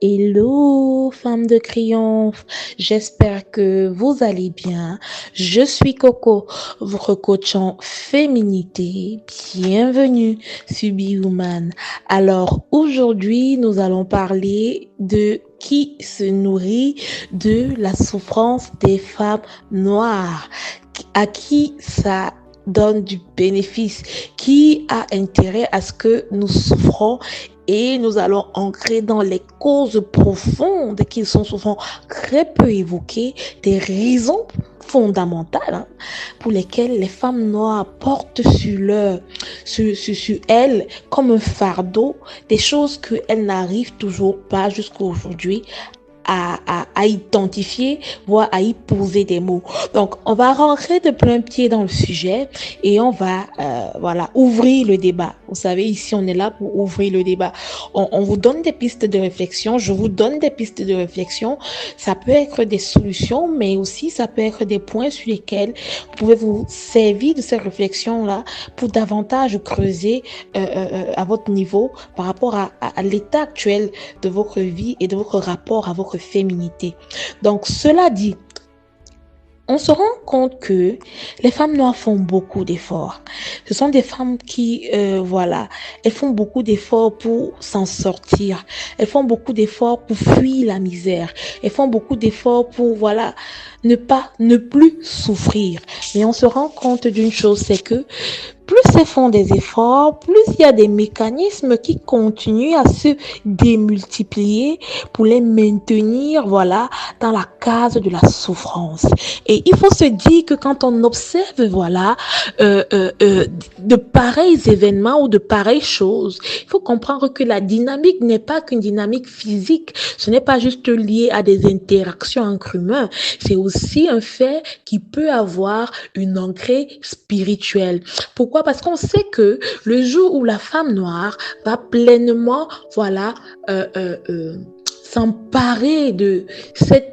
Hello, femme de triomphe. J'espère que vous allez bien. Je suis Coco, votre coach en féminité. Bienvenue sur Be Woman. Alors, aujourd'hui, nous allons parler de qui se nourrit de la souffrance des femmes noires, à qui ça donne du bénéfice, qui a intérêt à ce que nous souffrons, et nous allons ancrer dans les causes profondes qui sont souvent très peu évoquées, des raisons fondamentales, pour lesquelles les femmes noires portent sur elles comme un fardeau, des choses qu'elles n'arrivent toujours pas jusqu'à aujourd'hui à identifier, voire à y poser des mots. Donc, on va rentrer de plein pied dans le sujet et on va ouvrir le débat. Vous savez, ici, on est là pour ouvrir le débat. On vous donne des pistes de réflexion, je vous donne des pistes de réflexion. Ça peut être des solutions, mais aussi ça peut être des points sur lesquels vous pouvez vous servir de ces réflexions-là pour davantage creuser à votre niveau par rapport à l'état actuel de votre vie et de votre rapport à votre féminité. Donc, cela dit, on se rend compte que les femmes noires font beaucoup d'efforts. Ce sont des femmes qui, elles font beaucoup d'efforts pour s'en sortir. Elles font beaucoup d'efforts pour fuir la misère. Elles font beaucoup d'efforts pour, ne plus souffrir. Mais on se rend compte d'une chose, c'est que plus elles font des efforts, plus il y a des mécanismes qui continuent à se démultiplier pour les maintenir, dans la case de la souffrance. Et il faut se dire que quand on observe, de pareils événements ou de pareilles choses, il faut comprendre que la dynamique n'est pas qu'une dynamique physique. Ce n'est pas juste lié à des interactions entre humains. C'est aussi un fait qui peut avoir une ancrée spirituelle. Pourquoi? Parce qu'on sait que le jour où la femme noire va pleinement, s'emparer de cette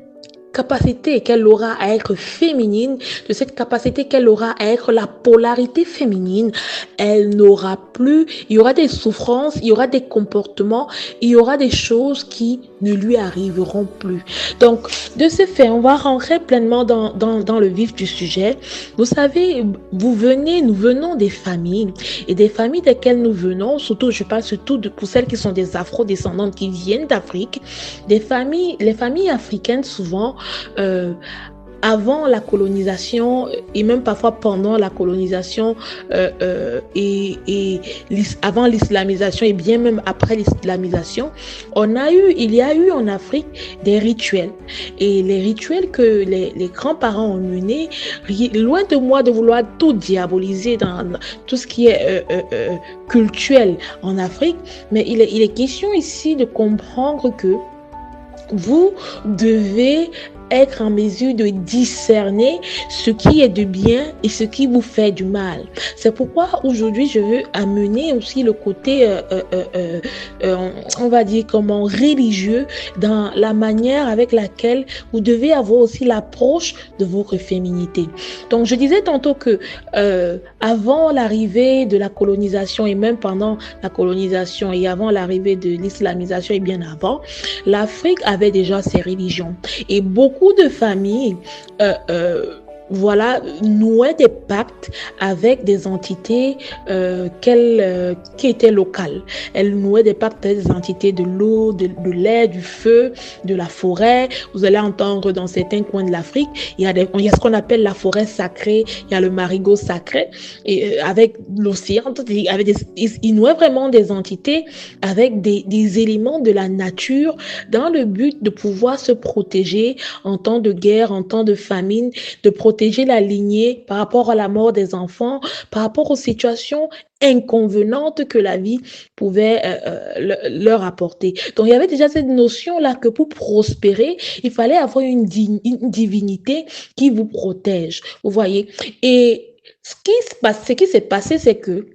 capacité qu'elle aura à être féminine, de cette capacité qu'elle aura à être la polarité féminine, elle n'aura plus, il y aura des souffrances, il y aura des comportements, il y aura des choses qui ne lui arriveront plus. Donc, de ce fait, on va rentrer pleinement dans le vif du sujet. Vous savez, nous venons des familles, et des familles desquelles nous venons, je parle surtout pour celles qui sont des afro-descendantes qui viennent d'Afrique, les familles africaines souvent, avant la colonisation et même parfois pendant la colonisation avant l'islamisation et bien même après l'islamisation, il y a eu en Afrique des rituels, et les rituels que les grands-parents ont menés, loin de moi de vouloir tout diaboliser dans tout ce qui est cultuel en Afrique, mais il est question ici de comprendre que vous devez être en mesure de discerner ce qui est de bien et ce qui vous fait du mal. C'est pourquoi aujourd'hui je veux amener aussi le côté on va dire comment religieux dans la manière avec laquelle vous devez avoir aussi l'approche de votre féminité. Donc je disais tantôt que avant l'arrivée de la colonisation et même pendant la colonisation et avant l'arrivée de l'islamisation et bien avant, l'Afrique avait déjà ses religions, et beaucoup de familles nouaient des pactes avec des entités qui étaient locales. Elles nouaient des pactes avec des entités de l'eau, de l'air, du feu, de la forêt. Vous allez entendre dans certains coins de l'Afrique, il y a ce qu'on appelle la forêt sacrée, il y a le marigot sacré, et avec l'océan, ils nouaient vraiment des entités avec des éléments de la nature dans le but de pouvoir se protéger en temps de guerre, en temps de famine, de protéger la lignée par rapport à la mort des enfants, par rapport aux situations inconvenantes que la vie pouvait leur apporter. Donc, il y avait déjà cette notion-là que pour prospérer, il fallait avoir une divinité qui vous protège. Vous voyez? Et ce qui s'est passé, c'est que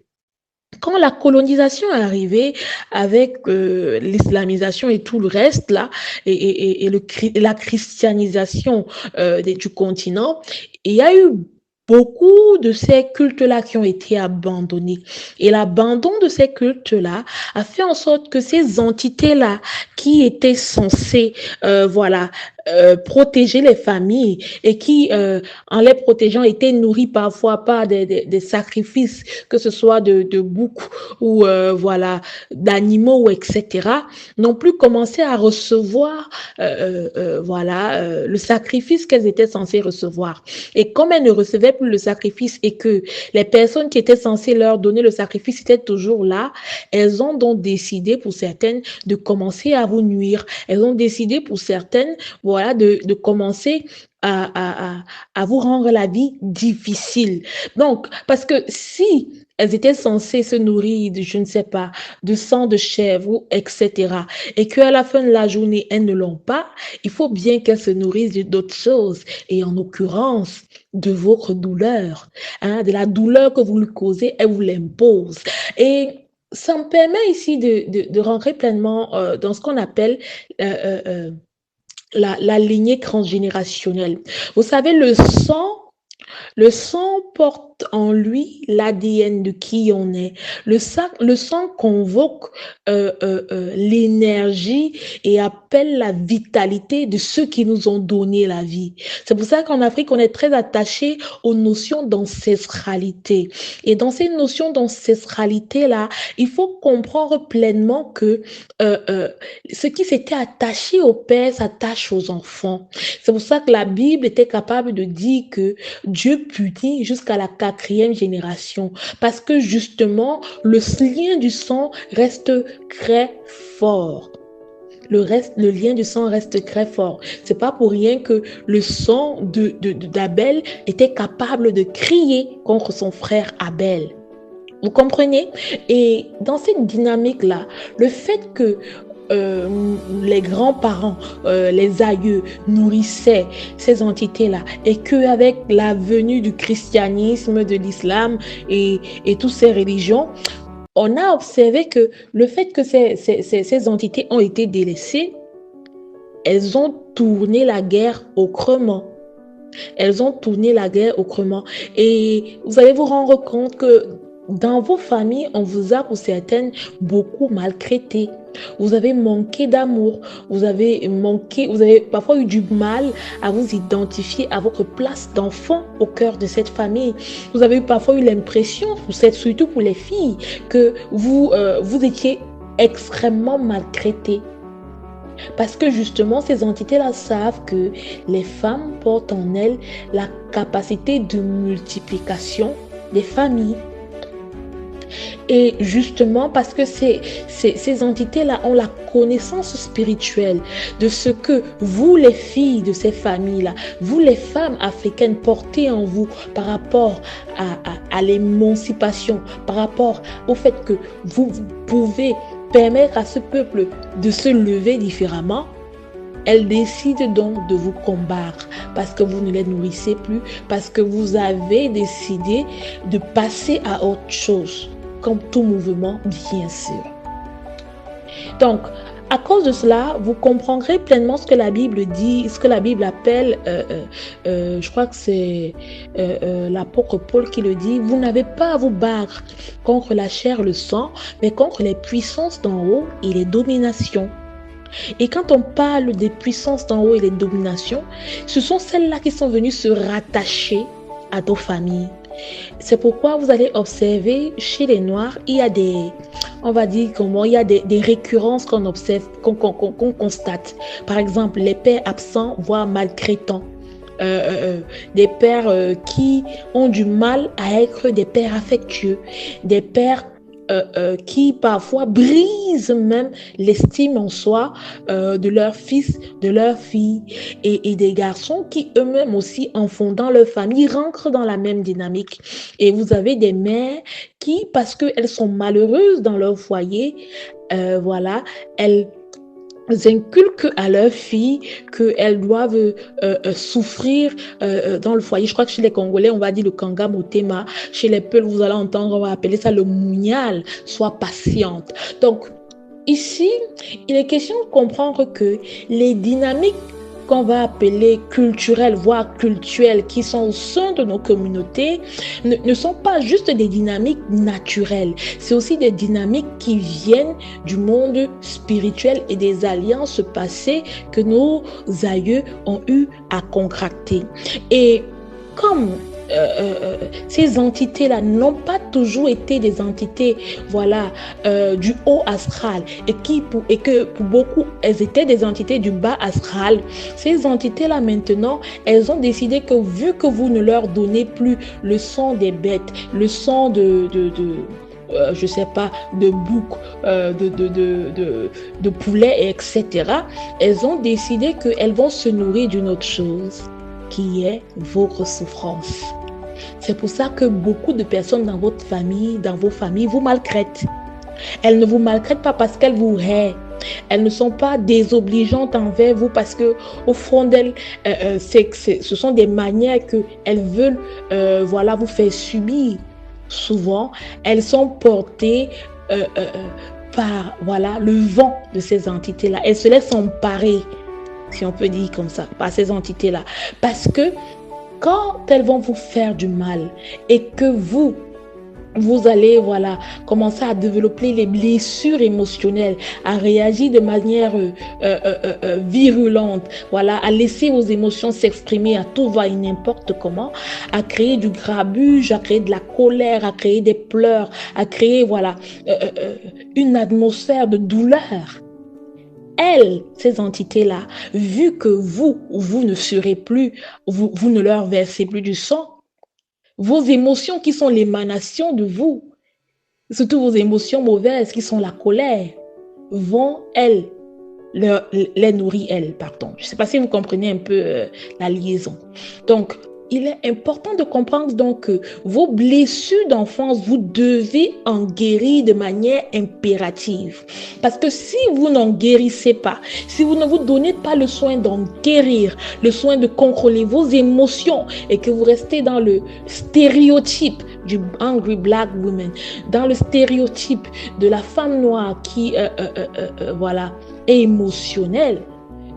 quand la colonisation est arrivée avec l'islamisation et tout le reste là, et la christianisation du continent, il y a eu beaucoup de ces cultes-là qui ont été abandonnés. Et l'abandon de ces cultes-là a fait en sorte que ces entités-là qui étaient censées, voilà, protéger les familles et qui, en les protégeant, étaient nourries parfois par des sacrifices, que ce soit de boucs ou voilà d'animaux ou etc., n'ont plus commencé à recevoir voilà le sacrifice qu'elles étaient censées recevoir. Et comme elles ne recevaient plus le sacrifice et que les personnes qui étaient censées leur donner le sacrifice étaient toujours là, elles ont donc décidé pour certaines de commencer à vous nuire. Elles ont décidé pour certaines, voilà, de commencer à vous rendre la vie difficile. Donc, parce que si elles étaient censées se nourrir de, je ne sais pas, de sang de chèvre, etc., et qu'à la fin de la journée, elles ne l'ont pas, il faut bien qu'elles se nourrissent d'autres choses, et en l'occurrence, de votre douleur, hein, de la douleur que vous lui causez, elle vous l'impose. Et ça me permet ici de rentrer pleinement dans ce qu'on appelle euh, euh, euh, la lignée transgénérationnelle. Vous savez, le sang porte en lui l'ADN de qui on est. Le sang convoque l'énergie et appelle la vitalité de ceux qui nous ont donné la vie. C'est pour ça qu'en Afrique, on est très attaché aux notions d'ancestralité. Et dans ces notions d'ancestralité-là, il faut comprendre pleinement que euh, euh, ce qui s'était attaché au père s'attache aux enfants. C'est pour ça que la Bible était capable de dire que Dieu punit jusqu'à la 4e génération parce que justement, le lien du sang reste très fort. Le lien du sang reste très fort. C'est pas pour rien que le sang d'Abel était capable de crier contre son frère Abel. Vous comprenez? Et dans cette dynamique-là, le fait que les grands-parents, les aïeux nourrissaient ces entités-là et qu'avec la venue du christianisme, de l'islam et toutes ces religions, on a observé que le fait que ces entités ont été délaissées, elles ont tourné la guerre autrement. Elles ont tourné la guerre autrement. Et vous allez vous rendre compte que dans vos familles, on vous a pour certaines beaucoup maltraité. Vous avez manqué d'amour, vous avez parfois eu du mal à vous identifier à votre place d'enfant au cœur de cette famille. Vous avez parfois eu l'impression, surtout pour les filles, que vous étiez extrêmement maltraitées. Parce que justement, ces entités-là savent que les femmes portent en elles la capacité de multiplication des familles. Et justement, parce que ces entités-là ont la connaissance spirituelle de ce que vous, les filles de ces familles-là, vous, les femmes africaines, portez en vous par rapport à l'émancipation, par rapport au fait que vous pouvez permettre à ce peuple de se lever différemment, elles décident donc de vous combattre parce que vous ne les nourrissez plus, parce que vous avez décidé de passer à autre chose, comme tout mouvement, bien sûr. Donc, à cause de cela, vous comprendrez pleinement ce que la Bible dit, ce que la Bible appelle, je crois que c'est l'apôtre Paul qui le dit, vous n'avez pas à vous battre contre la chair, le sang, mais contre les puissances d'en haut et les dominations. Et quand on parle des puissances d'en haut et les dominations, ce sont celles-là qui sont venues se rattacher à nos familles. C'est pourquoi vous allez observer chez les Noirs, il y a des récurrences qu'on observe, qu'on constate. Par exemple, les pères absents, voire maltraitants. Des pères qui ont du mal à être des pères affectueux, des pères qui parfois brisent même l'estime en soi de leur fils, de leur fille et des garçons qui eux-mêmes aussi en fondant leur famille rentrent dans la même dynamique. Et vous avez des mères qui, parce qu'elles sont malheureuses dans leur foyer, voilà, elles inculquent à leurs filles qu'elles doivent souffrir dans le foyer. Je crois que chez les Congolais, on va dire le kanga motema. Chez les Peuls, vous allez entendre, on va appeler ça le mounial. Sois patiente. Donc, ici, il est question de comprendre que les dynamiques qu'on va appeler culturelles, voire cultuelles, qui sont au sein de nos communautés, ne sont pas juste des dynamiques naturelles. C'est aussi des dynamiques qui viennent du monde spirituel et des alliances passées que nos aïeux ont eu à contracter. Et comme ces entités-là n'ont pas toujours été des entités, voilà, du haut astral et que pour beaucoup, elles étaient des entités du bas astral. Ces entités-là, maintenant, elles ont décidé que vu que vous ne leur donnez plus le sang des bêtes, le sang je sais pas, de bouc, de poulet, etc. Elles ont décidé qu'elles vont se nourrir d'une autre chose, qui est votre souffrance. C'est pour ça que beaucoup de personnes dans votre famille, dans vos familles, vous maltraitent. Elles ne vous maltraitent pas parce qu'elles vous haïssent. Elles ne sont pas désobligeantes envers vous parce que au fond d'elles, ce sont des manières qu'elles veulent voilà, vous faire subir. Souvent, elles sont portées par voilà, le vent de ces entités-là. Elles se laissent emparer, si on peut dire comme ça, par ces entités-là. Parce que quand elles vont vous faire du mal et que vous allez voilà, commencer à développer les blessures émotionnelles, à réagir de manière virulente, voilà, à laisser vos émotions s'exprimer à tout va et n'importe comment, à créer du grabuge, à créer de la colère, à créer des pleurs, à créer voilà, une atmosphère de douleur. Elles, ces entités-là, vu que vous ne serez plus, vous ne leur versez plus du sang, vos émotions qui sont l'émanation de vous, surtout vos émotions mauvaises qui sont la colère, vont, elles, les nourrir, elles, pardon. Je ne sais pas si vous comprenez un peu la liaison. Donc, il est important de comprendre donc que vos blessures d'enfance, vous devez en guérir de manière impérative. Parce que si vous n'en guérissez pas, si vous ne vous donnez pas le soin d'en guérir, le soin de contrôler vos émotions et que vous restez dans le stéréotype du Angry Black Woman, dans le stéréotype de la femme noire qui voilà, est émotionnelle,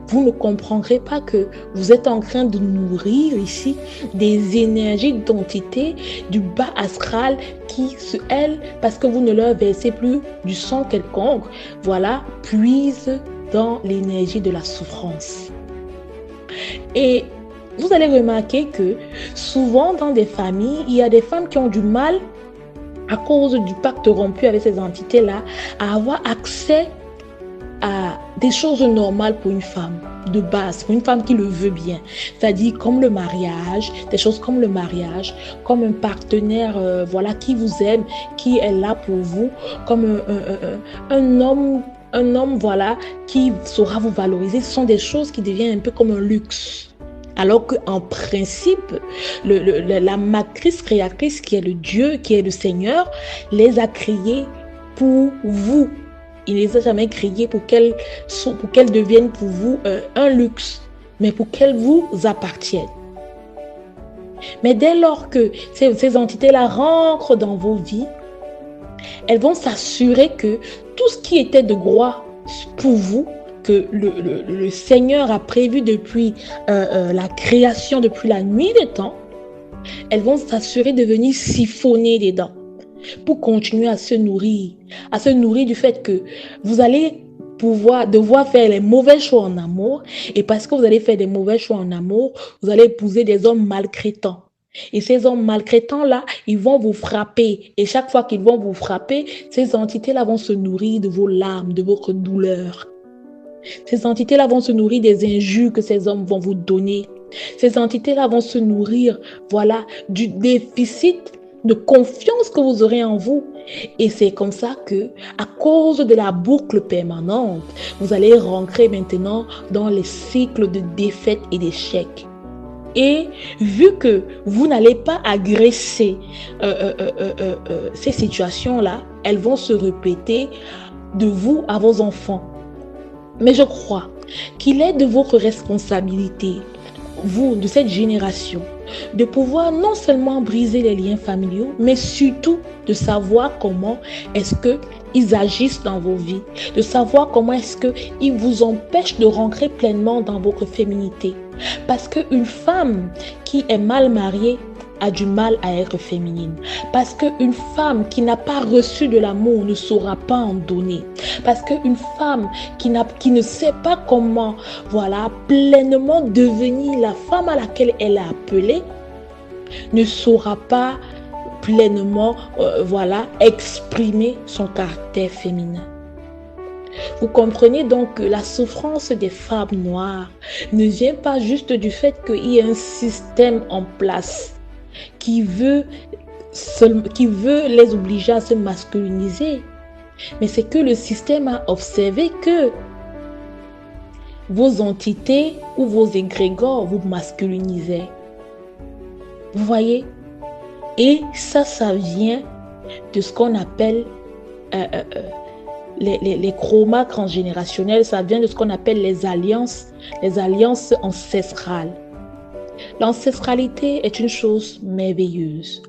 vous ne comprendrez pas que vous êtes en train de nourrir ici des énergies d'entité du bas astral qui, elles, parce que vous ne leur versez plus du sang quelconque, voilà, puisent dans l'énergie de la souffrance. Et vous allez remarquer que souvent dans des familles, il y a des femmes qui ont du mal, à cause du pacte rompu avec ces entités-là, à avoir accès à des choses normales pour une femme, de base, pour une femme qui le veut bien. C'est-à-dire comme le mariage, des choses comme le mariage, comme un partenaire voilà, qui vous aime, qui est là pour vous, comme un homme voilà, qui saura vous valoriser. Ce sont des choses qui deviennent un peu comme un luxe. Alors qu'en principe, la matrice créatrice qui est le Dieu, qui est le Seigneur, les a créés pour vous. Il ne les a jamais créées pour qu'elles deviennent pour vous un luxe, mais pour qu'elles vous appartiennent. Mais dès lors que ces entités-là rentrent dans vos vies, elles vont s'assurer que tout ce qui était de droit pour vous, que le Seigneur a prévu depuis la création, depuis la nuit des temps, elles vont s'assurer de venir siphonner dedans pour continuer à se nourrir du fait que vous allez devoir faire les mauvais choix en amour, et parce que vous allez faire des mauvais choix en amour, vous allez épouser des hommes maltraitants. Et ces hommes maltraitants-là, ils vont vous frapper. Et chaque fois qu'ils vont vous frapper, ces entités-là vont se nourrir de vos larmes, de votre douleur. Ces entités-là vont se nourrir des injures que ces hommes vont vous donner. Ces entités-là vont se nourrir, voilà, du déficit de confiance que vous aurez en vous. Et c'est comme ça que, à cause de la boucle permanente, vous allez rentrer maintenant dans les cycles de défaite et d'échec. Et vu que vous n'allez pas agresser ces situations-là, elles vont se répéter de vous à vos enfants. Mais je crois qu'il est de votre responsabilité, vous, de cette génération, de pouvoir non seulement briser les liens familiaux, mais surtout de savoir comment est-ce que ils agissent dans vos vies, de savoir comment est-ce qu'ils vous empêchent de rentrer pleinement dans votre féminité. Parce qu'une femme qui est mal mariée a du mal à être féminine. Parce qu'une femme qui n'a pas reçu de l'amour ne saura pas en donner. Parce qu'une femme qui ne sait pas comment, pleinement devenir la femme à laquelle elle est appelée, ne saura pas pleinement, exprimer son caractère féminin. Vous comprenez donc que la souffrance des femmes noires ne vient pas juste du fait qu'il y ait un système en place qui veut les obliger à se masculiniser. Mais c'est que le système a observé que vos entités ou vos égrégores vous masculinisaient. Vous voyez? Et ça vient de ce qu'on appelle les chromas transgénérationnels, ça vient de ce qu'on appelle les alliances ancestrales. L'ancestralité est une chose merveilleuse,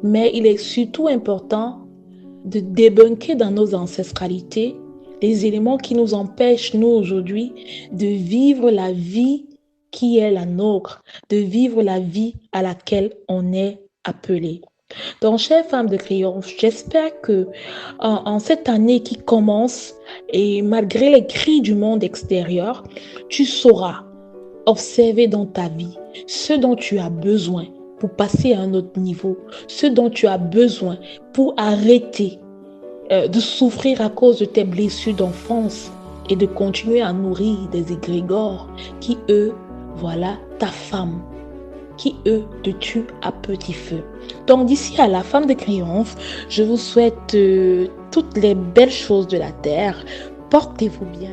mais il est surtout important de débunker dans nos ancestralités les éléments qui nous empêchent, nous aujourd'hui, de vivre la vie qui est la nôtre, de vivre la vie à laquelle on est appelé. Donc, chère femme de triomphe, j'espère que en cette année qui commence, et malgré les cris du monde extérieur, tu sauras observer dans ta vie ce dont tu as besoin pour passer à un autre niveau, ce dont tu as besoin pour arrêter de souffrir à cause de tes blessures d'enfance et de continuer à nourrir des égrégores qui, eux, t'affament, qui, eux, te tuent à petit feu. Donc, d'ici à la femme de triomphe, je vous souhaite toutes les belles choses de la terre. Portez-vous bien.